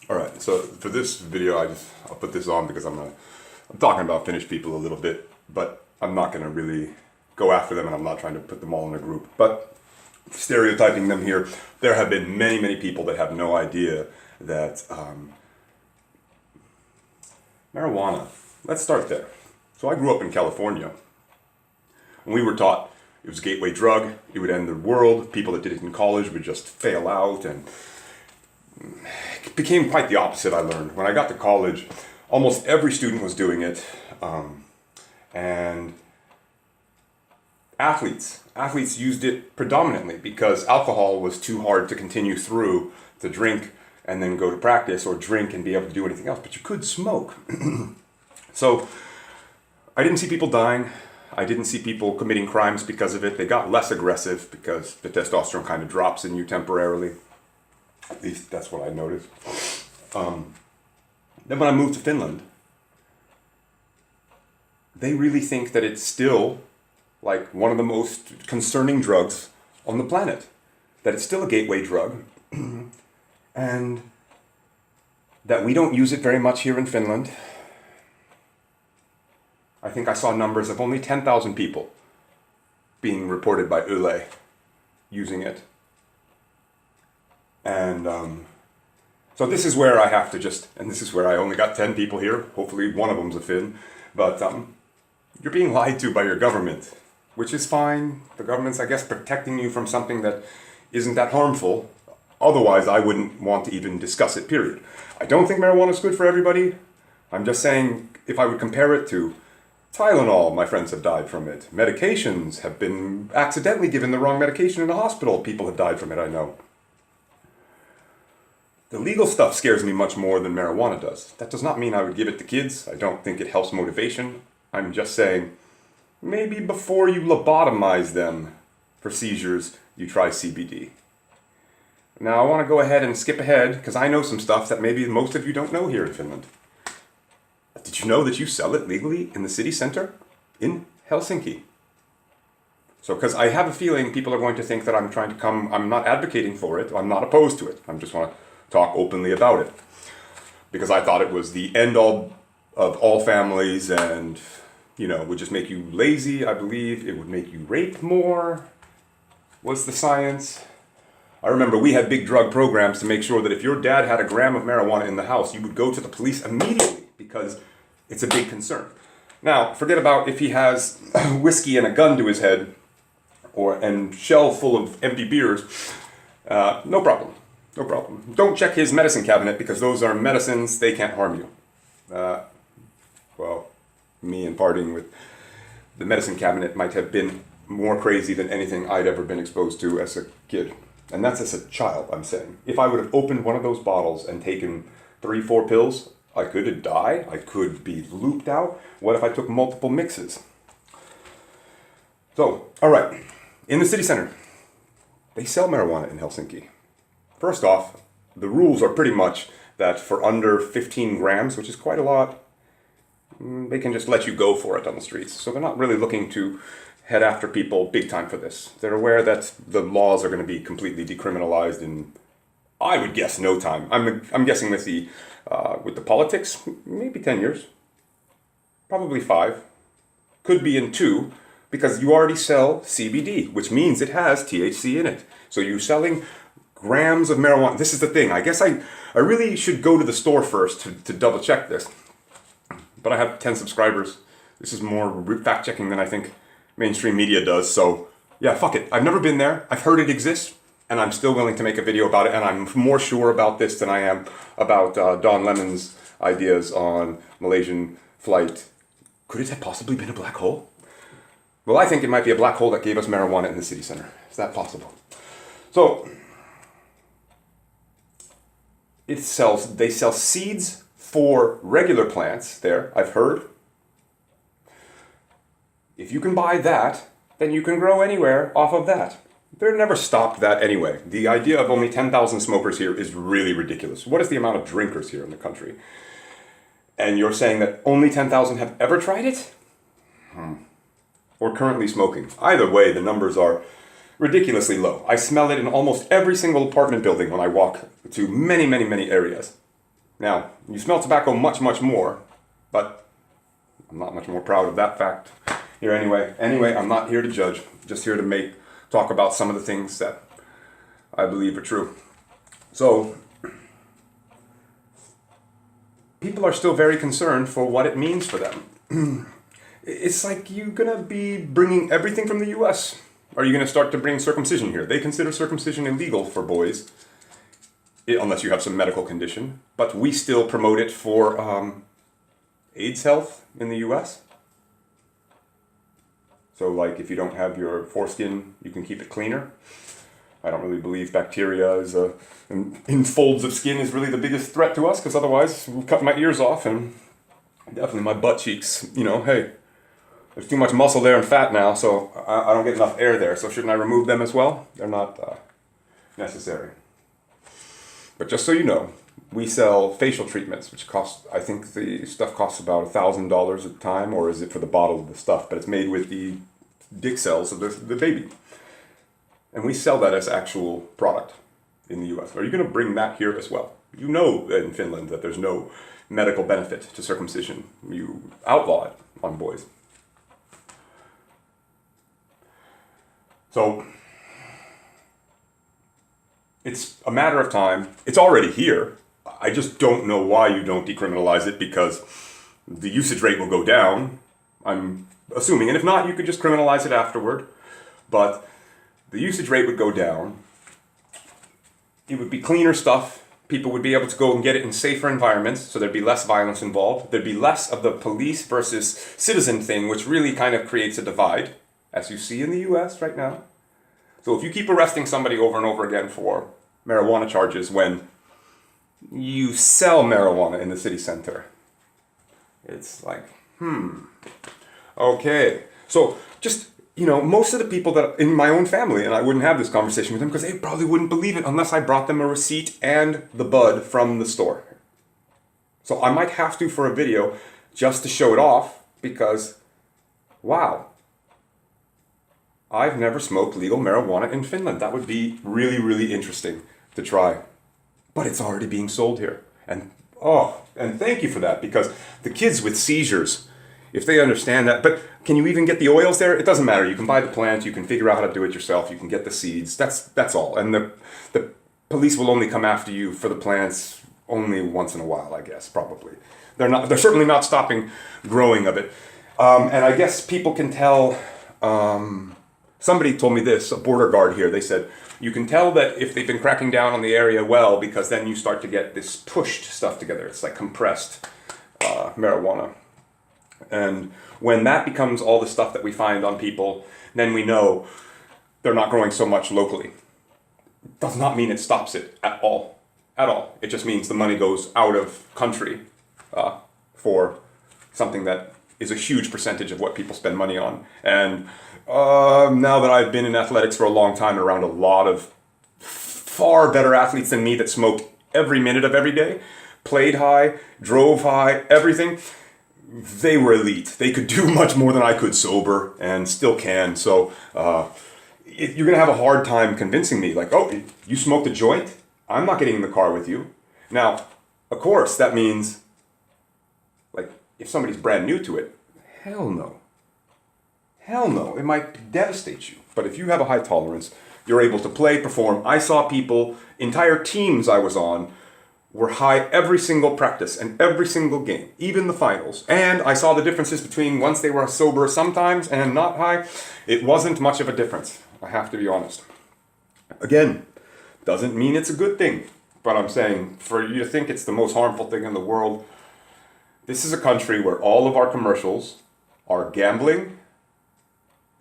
All right, so for this video, I'll put this on because I'm talking about Finnish people a little bit, but I'm not gonna really go after them, and I'm not trying to put them all in a group. But stereotyping them here, there have been many people that have no idea that marijuana. Let's start there. So I grew up in California, and we were taught it was a gateway drug. It would end the world. People that did it in college would just fail out, and it became quite the opposite. I learned when I got to college, almost every student was doing it, and athletes used it predominantly because alcohol was too hard to continue through to drink and then go to practice, or drink and be able to do anything else. But you could smoke. So I didn't see people dying. I didn't see people committing crimes because of it. They got less aggressive because the testosterone kind of drops in you temporarily. At least that's what I noticed. Then when I moved to Finland, they really think that it's still like one of the most concerning drugs on the planet. That it's still a gateway drug. And that we don't use it very much here in Finland. I think I saw numbers of only 10,000 people being reported by Yle using it. And so this is where I have to and this is where I only got 10 people here. Hopefully one of them's a Finn. But you're being lied to by your government, which is fine. The government's, I guess, protecting you from something that isn't that harmful. Otherwise, I wouldn't want to even discuss it, period. I don't think marijuana is good for everybody. I'm just saying, if I would compare it to Tylenol, my friends have died from it. Medications have been accidentally given the wrong medication in a hospital. People have died from it, I know. The legal stuff scares me much more than marijuana does. That does not mean I would give it to kids. I don't think it helps motivation. I'm just saying, maybe before you lobotomize them for seizures, you try CBD. Now I want to go ahead and skip ahead because I know some stuff that maybe most of you don't know here in Finland. Did you know that you sell it legally in the city center in Helsinki? So, because I have a feeling people are going to think that I'm not advocating for it, I'm not opposed to it. I just want to talk openly about it. Because I thought it was the end all of all families and, would just make you lazy. I believe it would make you rape more, was the science. I remember we had big drug programs to make sure that if your dad had a gram of marijuana in the house, you would go to the police immediately because it's a big concern. Now, forget about if he has whiskey and a gun to his head and shell full of empty beers. No problem. No problem. Don't check his medicine cabinet because those are medicines. They can't harm you. Well, me and partying with the medicine cabinet might have been more crazy than anything I'd ever been exposed to as a kid. And that's as a child, I'm saying. If I would have opened one of those bottles and taken 3-4 pills, I could die. I could be looped out. What if I took multiple mixes? So, all right. In the city center, they sell marijuana in Helsinki. First off, the rules are pretty much that for under 15 grams, which is quite a lot, they can just let you go for it on the streets. So they're not really looking to head after people big time for this. They're aware that the laws are going to be completely decriminalized in, I would guess, no time. I'm guessing with the politics, maybe 10 years, probably 5, could be in 2, because you already sell CBD, which means it has THC in it. So you're selling grams of marijuana. This is the thing. I guess I really should go to the store first to double check this. But I have 10 subscribers. This is more fact checking than I think mainstream media does. So yeah, fuck it. I've never been there. I've heard it exists. And I'm still willing to make a video about it, and I'm more sure about this than I am about Don Lemon's ideas on Malaysian flight. Could it have possibly been a black hole? Well, I think it might be a black hole that gave us marijuana in the city center. Is that possible? So, they sell seeds for regular plants there, I've heard. If you can buy that, then you can grow anywhere off of that. They've never stopped that anyway. The idea of only 10,000 smokers here is really ridiculous. What is the amount of drinkers here in the country? And you're saying that only 10,000 have ever tried it? Or currently smoking. Either way, the numbers are ridiculously low. I smell it in almost every single apartment building when I walk to many, many, many areas. Now, you smell tobacco much, much more, but I'm not much more proud of that fact here anyway. Anyway, I'm not here to judge, just here to talk about some of the things that I believe are true. So, people are still very concerned for what it means for them. It's like you're gonna be bringing everything from the US. Are you gonna start to bring circumcision here? They consider circumcision illegal for boys, unless you have some medical condition, but we still promote it for AIDS health in the US. So like if you don't have your foreskin, you can keep it cleaner. I don't really believe bacteria in folds of skin is really the biggest threat to us, because otherwise we'll cut my ears off and definitely my butt cheeks. Hey, there's too much muscle there and fat now, so I don't get enough air there, so shouldn't I remove them as well? They're not necessary. But just so you know, we sell facial treatments, which cost, I think the stuff costs about $1,000 at a time, or is it for the bottle of the stuff? But it's made with the dick cells of the baby. And we sell that as actual product in the US. Are you going to bring that here as well? You know in Finland that there's no medical benefit to circumcision. You outlaw it on boys. So, it's a matter of time. It's already here. I just don't know why you don't decriminalize it, because the usage rate will go down, I'm assuming. And if not, you could just criminalize it afterward. But the usage rate would go down. It would be cleaner stuff. People would be able to go and get it in safer environments, so there'd be less violence involved. There'd be less of the police versus citizen thing, which really kind of creates a divide, as you see in the US right now. So if you keep arresting somebody over and over again for marijuana charges when you sell marijuana in the city center, it's like, okay. So just, most of the people that in my own family, and I wouldn't have this conversation with them because they probably wouldn't believe it unless I brought them a receipt and the bud from the store. So I might have to for a video just to show it off, because, wow, I've never smoked legal marijuana in Finland. That would be really, really interesting to try. But it's already being sold here. And thank you for that, because the kids with seizures, if they understand that, but can you even get the oils there? It doesn't matter. You can buy the plant, you can figure out how to do it yourself, you can get the seeds. That's all. And the police will only come after you for the plants only once in a while, I guess, probably. They're certainly not stopping growing of it. And I guess people can tell. Somebody told me this, a border guard here. They said, you can tell that if they've been cracking down on the area well, because then you start to get this pushed stuff together. It's like compressed marijuana. And when that becomes all the stuff that we find on people, then we know they're not growing so much locally. It does not mean it stops it at all. At all. It just means the money goes out of country for something that is a huge percentage of what people spend money on. And now that I've been in athletics for a long time, around a lot of far better athletes than me that smoked every minute of every day, played high, drove high, everything, they were elite. They could do much more than I could sober, and still can. So you're going to have a hard time convincing me, like, oh, you smoked a joint? I'm not getting in the car with you. Now, of course, that means, like, if somebody's brand new to it, hell no. Hell no, it might devastate you. But if you have a high tolerance, you're able to play, perform. I saw people, entire teams I was on, were high every single practice and every single game, even the finals. And I saw the differences between once they were sober sometimes and not high. It wasn't much of a difference, I have to be honest. Again, doesn't mean it's a good thing. But I'm saying, for you to think it's the most harmful thing in the world, this is a country where all of our commercials are gambling.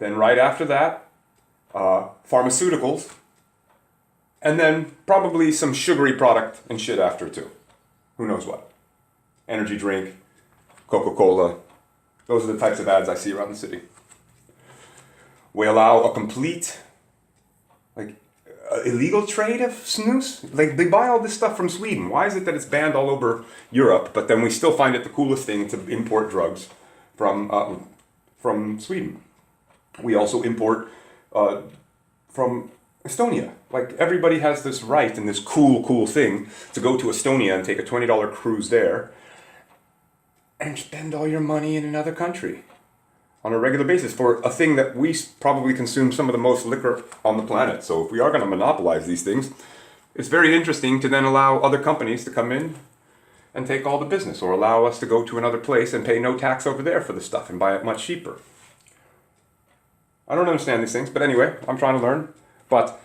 Then right after that, pharmaceuticals, and then probably some sugary product and shit after too. Who knows what? Energy drink, Coca-Cola. Those are the types of ads I see around the city. We allow a complete, illegal trade of snus. Like, they buy all this stuff from Sweden. Why is it that it's banned all over Europe, but then we still find it the coolest thing to import drugs from Sweden? We also import from Estonia. Like, everybody has this right and this cool thing to go to Estonia and take a $20 cruise there and spend all your money in another country on a regular basis for a thing that we probably consume some of the most liquor on the planet. So if we are going to monopolize these things, it's very interesting to then allow other companies to come in and take all the business, or allow us to go to another place and pay no tax over there for the stuff and buy it much cheaper. I don't understand these things, but anyway, I'm trying to learn. But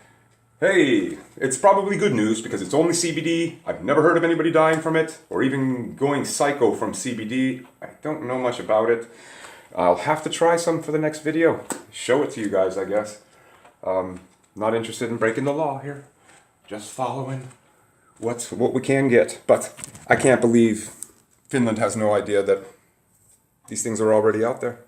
hey, it's probably good news because it's only CBD. I've never heard of anybody dying from it or even going psycho from CBD. I don't know much about it. I'll have to try some for the next video. Show it to you guys, I guess. Not interested in breaking the law here. Just following what we can get. But I can't believe Finland has no idea that these things are already out there.